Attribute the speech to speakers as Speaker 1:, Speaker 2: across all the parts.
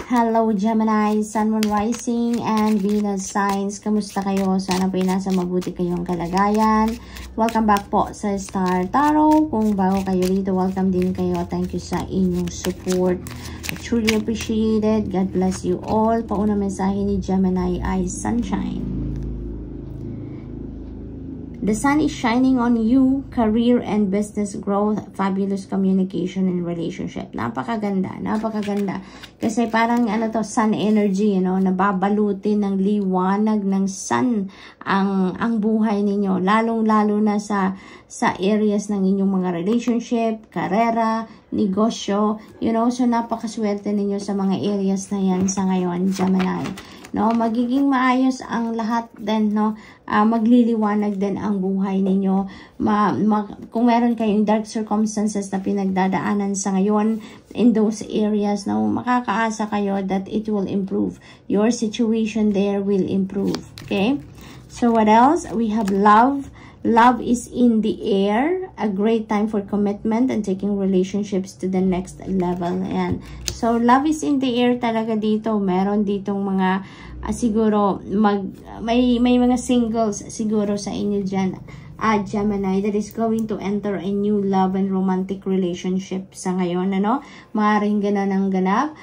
Speaker 1: Hello Gemini, Sun, Moon, Rising, and Venus signs. Kamusta kayo? Sana po'y nasa mabuti kayong kalagayan. Welcome back po sa Star Tarot. Kung bago kayo dito, welcome din kayo. Thank you sa inyong support. I truly appreciate it. God bless you all. Pauna mensahe ni Gemini ay Sunshine. The sun is shining on you, career and business growth, fabulous communication and relationship. Napakaganda, napakaganda. Kasi parang ano to, sun energy, you know, nababalutin ng liwanag ng sun ang buhay ninyo. Lalong-lalo na sa areas ng inyong mga relationship, karera, negosyo, you know, so napakaswerte ninyo sa mga areas na yan sa ngayon, Gemini. No, magiging maayos ang lahat din, no? Magliliwanag din ang buhay ninyo. Kung meron kayong dark circumstances na pinagdadaanan sa ngayon in those areas, no, makakaasa kayo that it will improve. Your situation there will improve. Okay? So what else? We have love. Love is in the air. A great time for commitment and taking relationships to the next level. Ayan. So, love is in the air talaga dito. Meron ditong mga, siguro, may mga singles siguro sa inyo dyan, Gemini, that is going to enter a new love and romantic relationship sa ngayon, ano? Maaaring ganon ang ganap.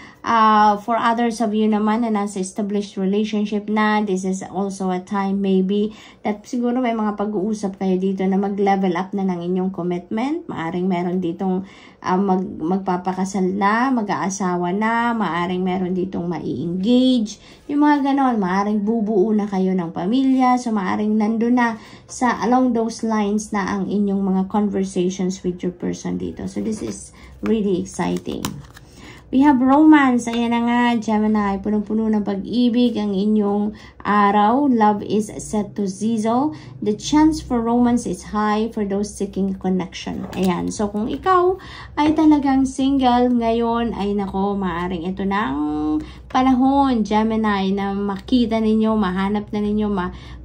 Speaker 1: For others of you naman na nasa established relationship na, this is also a time maybe that siguro may mga pag-uusap kayo dito na mag-level up na ng inyong commitment. Maaaring meron ditong magpapakasal na, mag-aasawa na, maaaring meron ditong mai-engage. Yung mga ganon, maaaring bubuo na kayo ng pamilya, so maaaring nandun na sa along those lines na ang inyong mga conversations with your person dito. So this is really exciting. We have romance. Ayan na nga, Gemini. Punong-puno ng pag-ibig ang inyong araw. Love is set to sizzle. The chance for romance is high for those seeking connection. Ayan. So, kung ikaw ay talagang single ngayon, ay nako, maaring ito na ang panahon, Gemini, na makita ninyo, mahanap na ninyo,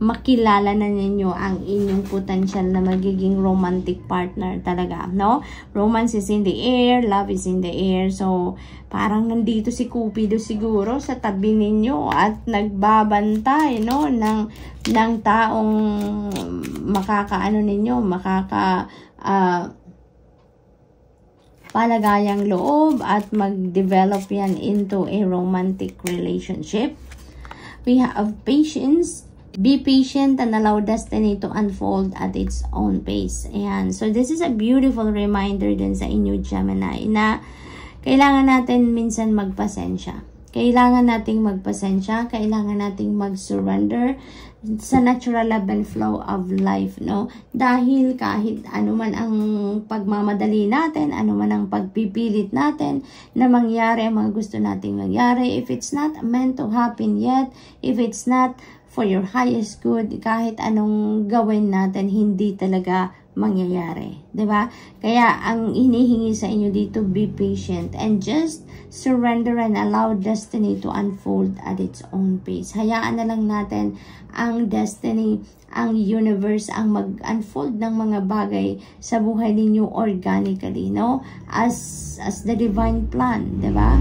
Speaker 1: makilala na ninyo ang inyong potential na magiging romantic partner talaga, no? Romance is in the air, love is in the air. So, parang nandito si Cupido siguro sa tabi ninyo at nagbabantay, no, ng taong makakaano ninyo, palagayang loob at mag-develop yan into a romantic relationship. We have patience. Be patient and allow destiny to unfold at its own pace. Ayan. So, this is a beautiful reminder din sa inyo, Gemini, na kailangan natin minsan magpasensya. Kailangan nating magpasensya. Kailangan nating mag-surrender sa natural ebb and flow of life, no? Dahil kahit ano man ang pagmamadali natin, ano man ang pagpipilit natin na mangyari ang mga gusto nating mangyari, if it's not meant to happen yet, if it's not for your highest good, kahit anong gawin natin, hindi talaga mangyayari, 'di ba? Kaya ang hinihingi sa inyo dito, be patient and just surrender and allow destiny to unfold at its own pace. Hayaan na lang natin ang destiny, ang universe ang mag-unfold ng mga bagay sa buhay ninyo organically, no? As the divine plan, 'di ba?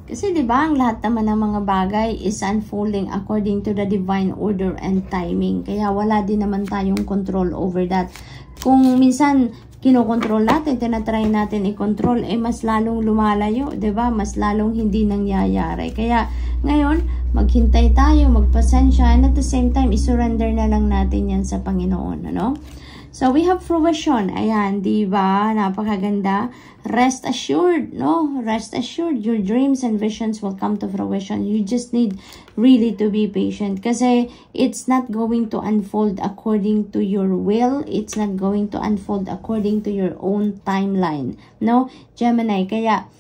Speaker 1: Kasi 'di ba, ang lahat naman ng mga bagay is unfolding according to the divine order and timing. Kaya wala din naman tayong control over that. Kung minsan kinokontrol natin, tinatry natin i-control, mas lalong lumalayo, 'di ba? Mas lalong hindi nangyayari. Kaya ngayon, maghintay tayo, magpasensya, and at the same time, isurrender na lang natin 'yan sa Panginoon, ano? So, we have fruition. Ayan, diba? Napakaganda. Rest assured, no? Rest assured, your dreams and visions will come to fruition. You just need really to be patient. Kasi it's not going to unfold according to your will. It's not going to unfold according to your own timeline. No? Gemini, kaya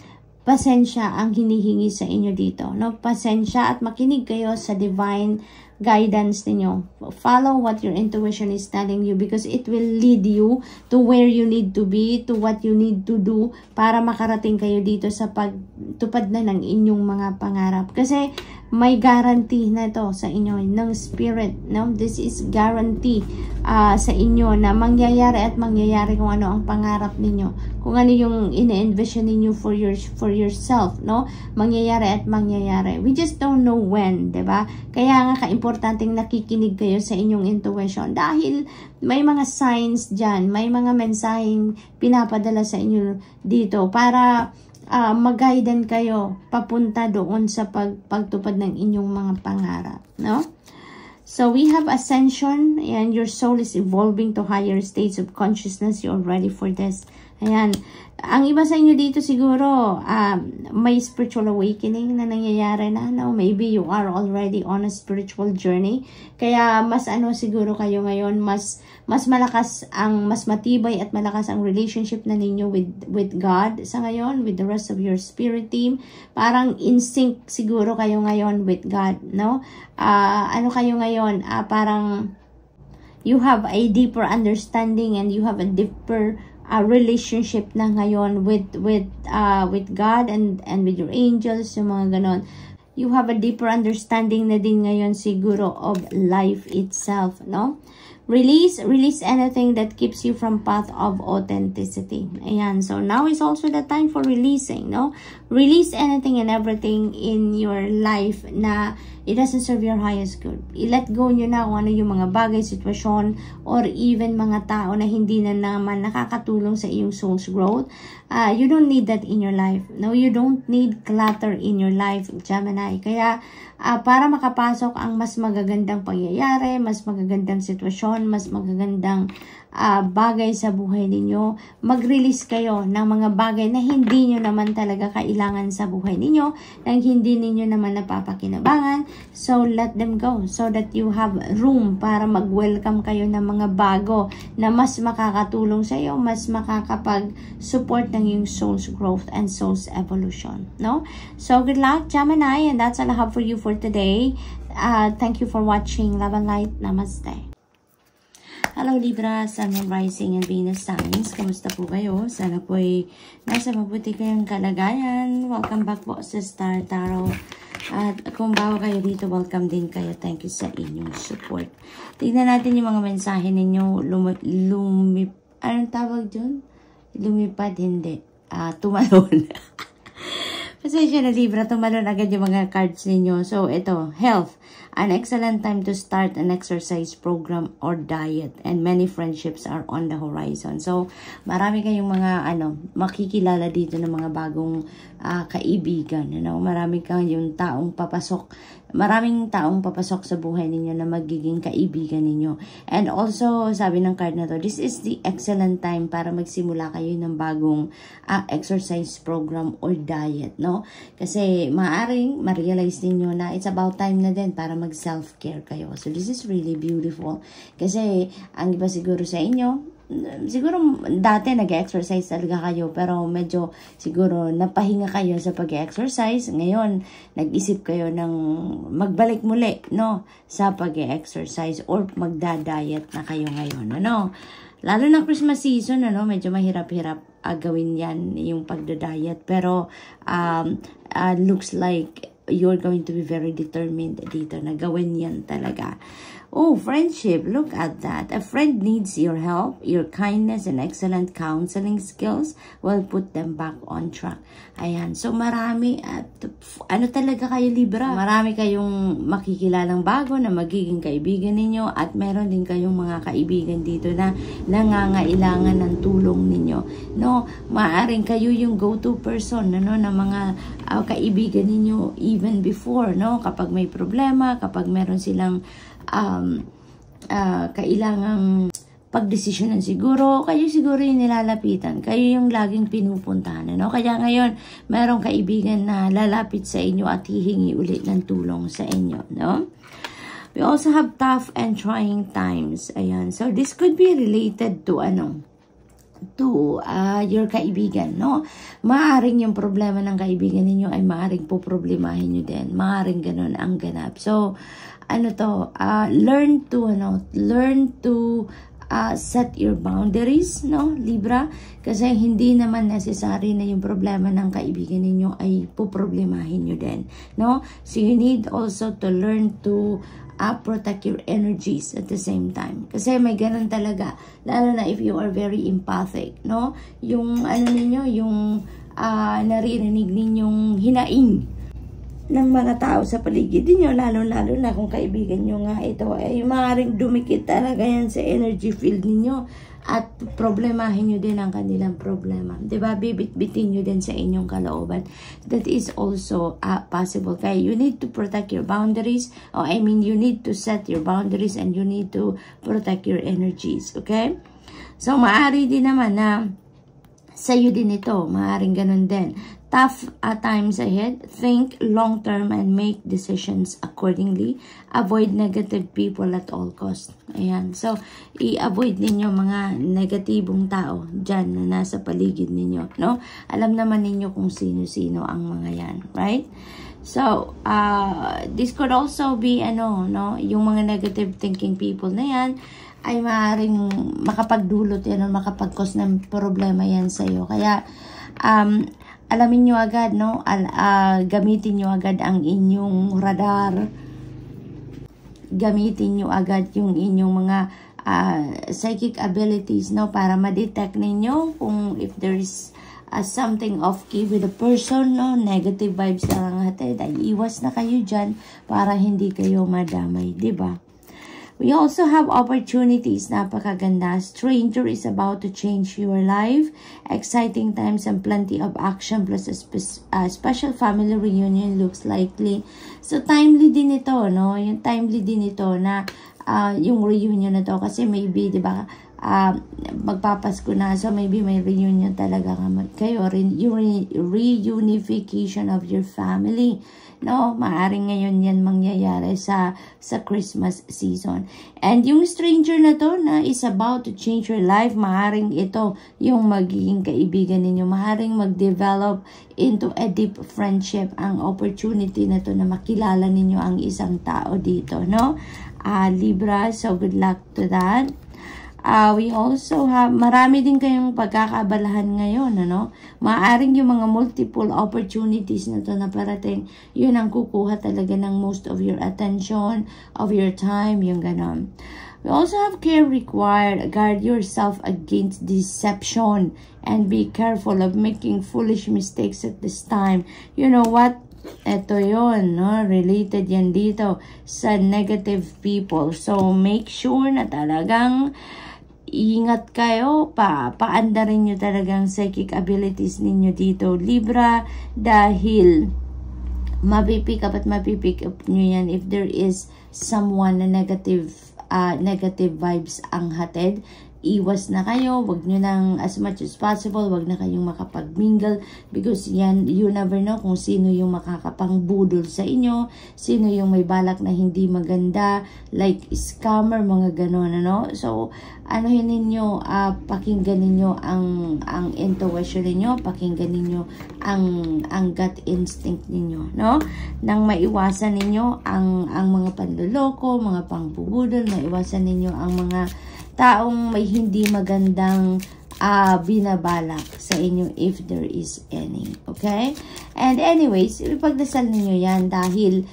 Speaker 1: pasensya ang hinihingi sa inyo dito. No? Pasensya at makinig kayo sa divine guidance ninyo. Follow what your intuition is telling you because it will lead you to where you need to be, to what you need to do para makarating kayo dito sa pagtupad na ng inyong mga pangarap. Kasi may guarantee na to sa inyo ng spirit, no? This is guarantee sa inyo na mangyayari at mangyayari kung ano ang pangarap ninyo. Kung ano yung ine-envision ninyo for yourself, no? Mangyayari at mangyayari. We just don't know when, 'di ba? Kaya nga kaimportanteng nakikinig kayo sa inyong intuition dahil may mga signs diyan, may mga mensaheng pinapadala sa inyo dito para mag-guide kayo papunta doon sa pagtupad ng inyong mga pangarap, no? So we have ascension and your soul is evolving to higher states of consciousness. You're ready for this. Ayan. Ang iba sa inyo dito siguro, may spiritual awakening na nangyayari na, no? Maybe you are already on a spiritual journey. Kaya mas siguro kayo ngayon, mas malakas mas matibay at malakas ang relationship na ninyo with God sa ngayon, with the rest of your spirit team. Parang in sync siguro kayo ngayon with God, no? Kayo ngayon, parang you have a deeper understanding and you have a deeper relationship na ngayon with God and with your angels, yung mga ganon. You have a deeper understanding na din ngayon siguro of life itself, no? Release anything that keeps you from path of authenticity. Ayan, so now is also the time for releasing, no? Release anything and everything in your life na it doesn't serve your highest good. I-let go nyo na kung ano yung mga bagay, sitwasyon, or even mga tao na hindi na naman nakakatulong sa iyong soul's growth. You don't need that in your life. No, you don't need clutter in your life, Gemini. Kaya, para makapasok ang mas magagandang pangyayari, mas magagandang sitwasyon, mas magagandang bagay sa buhay ninyo, mag-release kayo ng mga bagay na hindi nyo naman talaga kailangan sa buhay ninyo, nang hindi ninyo naman napapakinabangan. So, let them go so that you have room para mag-welcome kayo ng mga bago na mas makakatulong sa iyo, mas makakapag-support ng yung soul's growth and soul's evolution, no? So, good luck, Gemini, and that's all I have for you for today. Thank you for watching. Love and light. Namaste. Hello Libra, Sun, Moon, Rising, and Venus signs. Kamusta po kayo? Sana po ay nasa mabuti kayong kalagayan. Welcome back po sa Star Tarot. At kung bago kayo dito, welcome din kayo. Thank you sa inyong support. Tignan natin yung mga mensahe ninyo. Anong tawag dyan? Lumipad, hindi. Tumalon. Pasensya na Libra, tumalon agad yung mga cards ninyo. So, ito, health. An excellent time to start an exercise program or diet, and many friendships are on the horizon. So, marami kayong mga makikilala dito ng mga bagong kaibigan, marami kayong maraming taong papasok sa buhay ninyo na magiging kaibigan ninyo. And also, sabi ng card na to, this is the excellent time para magsimula kayo ng bagong exercise program or diet, no? Kasi maaring ma-realize ninyo na it's about time na din para mag-self-care kayo. So, this is really beautiful. Kasi, ang iba siguro sa inyo, siguro dati nag-exercise talaga kayo, pero medyo siguro napahinga kayo sa pag-exercise. Ngayon, nag-isip kayo ng magbalik muli, no? Sa pag-exercise or magda-diet na kayo ngayon, ano? Lalo na Christmas season, medyo mahirap-hirap gawin yan, yung pagda-diet. Pero, looks like you're going to be very determined dito na gawin yan talaga. Oh, friendship. Look at that. A friend needs your help. Your kindness and excellent counseling skills will put them back on track. Ayan. So, marami at talaga kayo Libra. Marami kayong makikilalang bago na magiging kaibigan ninyo at meron din kayong mga kaibigan dito na nangangailangan ng tulong ninyo. No, maaring kayo yung go-to person, ng mga kaibigan ninyo even before, no? Kapag may problema, kapag meron silang kailangang pagdesisyonan siguro, kayo siguro yung nilalapitan, kayo yung laging pinupuntahan, Kaya ngayon, merong kaibigan na lalapit sa inyo at hihingi ulit ng tulong sa inyo, no? We also have tough and trying times. Ayan. So, this could be related to your kaibigan, no? Maaring yung problema ng kaibigan ninyo ay maaring poproblemahin nyo din. Maaring ganun ang ganap. So, learn to set your boundaries, no, Libra? Kasi hindi naman necessary na yung problema ng kaibigan ninyo ay poproblemahin nyo din, no? So, you need also to learn to protect your energies at the same time. Kasi may ganun talaga, lalo na if you are very empathic, no? Yung yung naririnig ninyong hinaing ng mga tao sa paligid niyo, lalo-lalo na kung kaibigan nyo nga ito, ay maaaring dumikit talaga yan sa energy field niyo at problemahin nyo din ang kanilang problema. Diba? Bibit-bitin nyo din sa inyong kalooban. That is also possible. Kaya you need to protect your boundaries. You need to set your boundaries and you need to protect your energies. Okay? So, maaari din naman na sa'yo din ito. Maaring ganun din. Tough times ahead. Think long-term and make decisions accordingly. Avoid negative people at all costs. Ayan. So, i-avoid ninyo mga negatibong tao dyan na nasa paligid ninyo. No? Alam naman ninyo kung sino-sino ang mga yan. Right? So, this could also be, yung mga negative thinking people na yan, ay maaaring makapagdulot yan o makapag-cause ng problema yan sa'yo. Kaya, alamin nyo agad, no? Gamitin nyo agad ang inyong radar. Gamitin nyo agad yung inyong mga psychic abilities, no? Para ma-detect ninyo kung if there is something off-key with a person, no? Negative vibes na lang hatid. Ay iwas na kayo dyan para hindi kayo madamay, diba? We also have opportunities. Napakaganda. Stranger is about to change your life. Exciting times and plenty of action plus a special family reunion looks likely. So, timely din ito, no? Yung timely din ito na yung reunion na to. Kasi maybe, di ba, magpapasko na. So, maybe may reunion talaga kayo. Yung reunification of your family. No, maaring ngayon yan mangyayari sa Christmas season. And yung stranger na to na is about to change your life, maaring ito yung magiging kaibigan ninyo. Maaring mag-develop into a deep friendship ang opportunity na to na makilala ninyo ang isang tao dito, no? Libra, so good luck to that. We also have, marami din kayong pagkakabalahan ngayon, ano? Maaring yung mga multiple opportunities na to na parating, yun ang kukuha talaga ng most of your attention, of your time, yung ganon. We also have care required. Guard yourself against deception and be careful of making foolish mistakes at this time. You know what? Ito yun, no? Related yan dito sa negative people. So, make sure na talagang ingat kayo, paandarin nyo talagang psychic abilities ninyo dito, Libra, dahil mapipick up nyo yan if there is someone na negative vibes ang hatid. Iwas na kayo, wag nyo nang as much as possible, wag na kayong makapag-mingle because yan, you never know kung sino yung makakapangbudol sa inyo, sino yung may balak na hindi maganda, like scammer, mga ganon, ano? So, anuhin ninyo, pakinggan ninyo ang intuition ninyo, pakinggan ninyo ang gut instinct ninyo, no? Nang maiwasan ninyo ang mga panloloko, mga pangbubudol, maiwasan ninyo ang mga taong may hindi magandang binabalak sa inyo if there is any. Okay? And anyways, ipagdasal ninyo yan dahil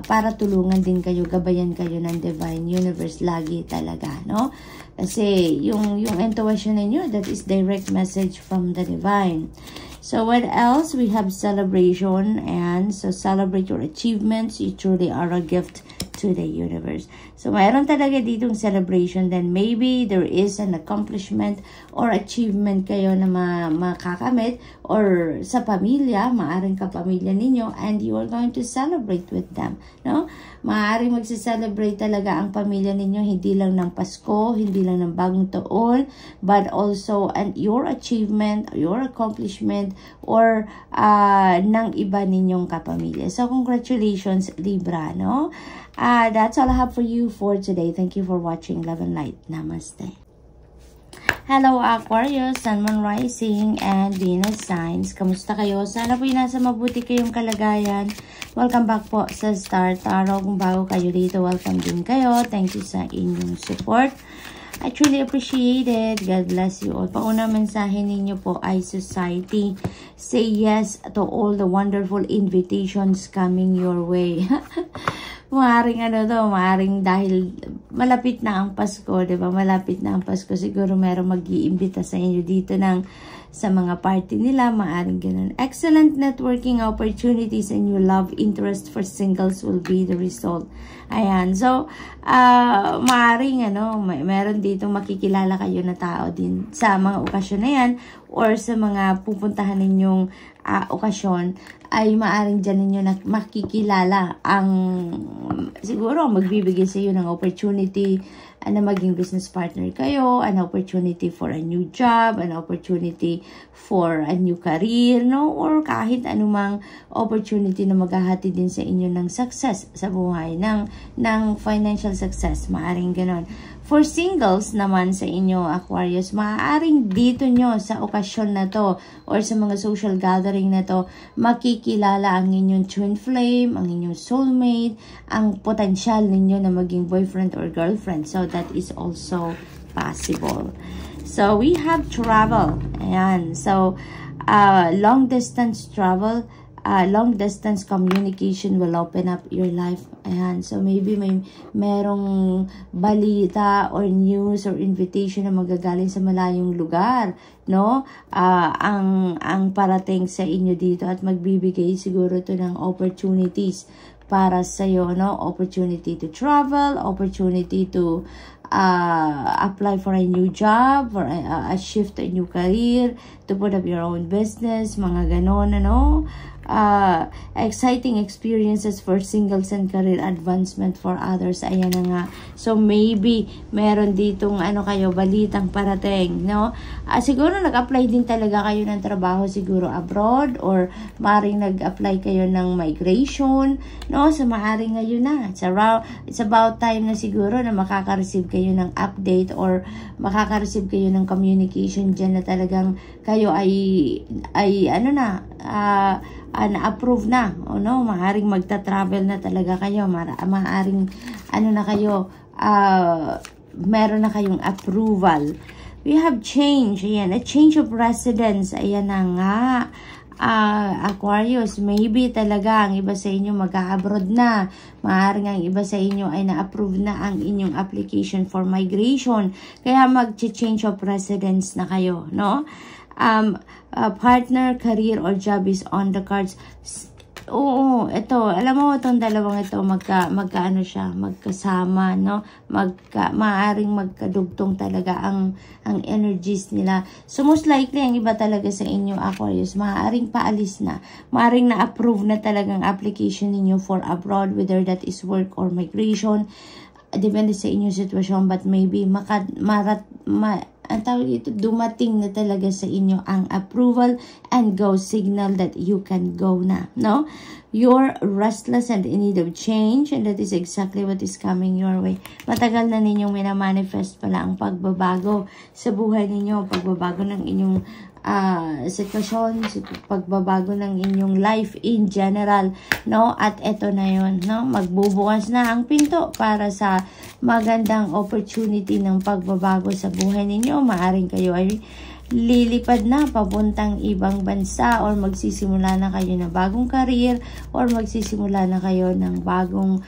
Speaker 1: para tulungan din kayo, gabayan kayo ng Divine Universe lagi talaga, no? Kasi yung intuition ninyo, that is direct message from the Divine. So what else? We have celebration, and so celebrate your achievements. You truly are a gift to the universe. So mayroon talaga ditong celebration, then maybe there is an accomplishment or achievement kayo na makakamit, or sa pamilya, maaring kapamilya ninyo, and you are going to celebrate with them, no? Maaring magse-celebrate talaga ang pamilya ninyo, hindi lang ng Pasko, hindi lang ng bagong taon, but also your achievement, your accomplishment, or ng iba ninyong kapamilya. So congratulations, Libra, no? That's all I have for you for today. Thank you for watching. Love and light. Namaste. Hello Aquarius, Sun, Moon, Rising, and Venus signs. Kamusta kayo? Sana po nasa mabuti kayong kalagayan. Welcome back po sa Star Tarot. Kung bago kayo dito, welcome din kayo. Thank you sa inyong support. I truly appreciate it. God bless you all. Pauna mensahe ninyo po ay society. Say yes to all the wonderful invitations coming your way. Maaring maaring dahil malapit na ang Pasko, di ba? Malapit na ang Pasko. Siguro merong mag-iimbita sa inyo dito sa mga party nila. Maaring ganun. Excellent networking opportunities and your love interest for singles will be the result. Ayan. So, maaring meron dito makikilala kayo na tao din sa mga okasyon na yan or sa mga pupuntahan ninyong okasyon ay maaring dyan ninyo na makikilala ang siguro magbibigay sa iyo ng opportunity na maging business partner kayo, an opportunity for a new job, an opportunity for a new career, no? Or kahit anumang opportunity na maghahati din sa inyo ng success sa buhay, ng financial success, maaring ganon. For singles naman sa inyo, Aquarius, maaaring dito nyo sa okasyon na to or sa mga social gathering na to, makikilala ang inyong twin flame, ang inyong soulmate, ang potensyal ninyo na maging boyfriend or girlfriend. So, that is also possible. So, we have travel. Ayan. So, long distance travel, long distance communication will open up your life. Ayan. So, maybe merong balita or news or invitation na magagaling sa malayong lugar, no? Ang parating sa inyo dito at magbibigay siguro to ng opportunities para sa iyo, no? Opportunity to travel, opportunity to apply for a new job, for a shift to a new career, to put up your own business, mga ganon, exciting experiences for singles and career advancement for others. Ayan na nga. So, maybe meron ditong kayo, balitang parating, no? Siguro nag-apply din talaga kayo ng trabaho siguro abroad or maaaring nag-apply kayo ng migration, no? So, maaaring ngayon na. It's about time na siguro na makaka-receive kayo ng update or makaka-receive kayo ng communication dyan na talagang kayo ay na-approve na, o no, maaaring magta-travel na talaga kayo, maaaring na kayo, meron na kayong approval. We have change, ayan, a change of residence, ayan na nga, Aquarius, maybe talaga ang iba sa inyo mag-abroad na, maaaring ang iba sa inyo ay na-approve na ang inyong application for migration, kaya mag-change of residence na kayo, no? Partner, career, or job is on the cards. Oo, ito, alam mo itong dalawang ito, magkasama, no? Maaring magkadugtong talaga ang energies nila. So, most likely, ang iba talaga sa inyo, Aquarius, maaring paalis na. Maaring na-approve na talagang application ninyo for abroad, whether that is work or migration. Depende sa inyong sitwasyon, but maybe ang tawag dito, dumating na talaga sa inyo ang approval and go signal that you can go na, no? You're restless and in need of change, and that is exactly what is coming your way. Matagal na ninyong minamanifest pala ang pagbabago sa buhay ninyo, pagbabago ng inyong sitwasyon, pagbabago ng inyong life in general, no? At eto na yun, no? Magbubukas na ang pinto para sa magandang opportunity ng pagbabago sa buhay ninyo. Maaring kayo ay lilipad na papuntang ibang bansa or magsisimula na kayo ng bagong career or magsisimula na kayo ng bagong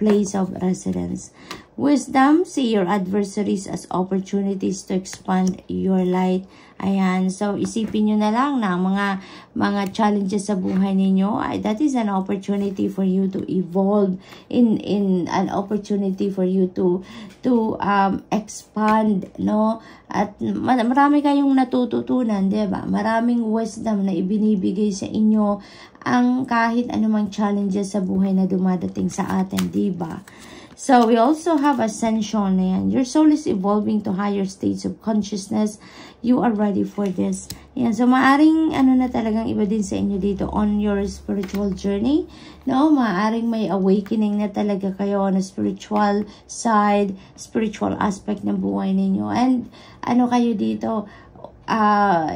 Speaker 1: place of residence. Wisdom, see your adversaries as opportunities to expand your light. Ayan, so isipin nyo na lang na mga challenges sa buhay ninyo, that is an opportunity for you to evolve, in an opportunity for you to expand, no? At marami kayong natututunan, di ba? Maraming wisdom na ibinibigay sa inyo ang kahit anumang challenges sa buhay na dumadating sa atin, di ba? So, we also have ascension. Ayan. Your soul is evolving to higher states of consciousness. You are ready for this. Ayan. So, maaring ano na talagang iba din sa inyo dito on your spiritual journey. No? Maaring may awakening na talaga kayo on a spiritual side, spiritual aspect ng buhay ninyo. And ano kayo dito,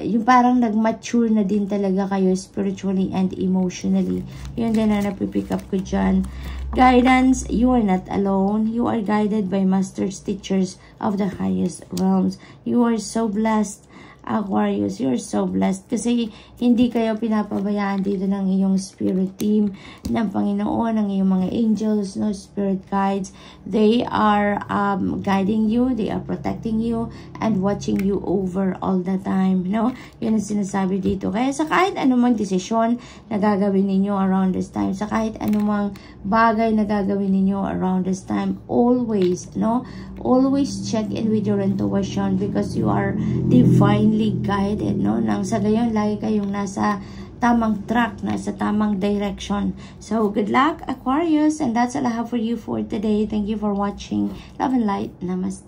Speaker 1: yung parang nag-mature na din talaga kayo spiritually and emotionally. Yun din na napipick up ko dyan. Guidance, you are not alone. You are guided by masters, teachers of the highest realms. You are so blessed, Aquarius. You're so blessed kasi hindi kayo pinapabayaan dito ng iyong spirit team, ng Panginoon, ng iyong mga angels, no, spirit guides. They are guiding you, they are protecting you, and watching you over all the time, no? Yun ang sinasabi dito. Kaya sa kahit anumang desisyon na gagawin ninyo around this time, sa kahit anumang bagay na gagawin ninyo around this time, always, no? Always check in with your intuition because you are divinely guided, no? Nang sa gayon, lagi kayong nasa tamang track, nasa tamang direction. So, good luck, Aquarius, and that's all I have for you for today. Thank you for watching. Love and light. Namaste.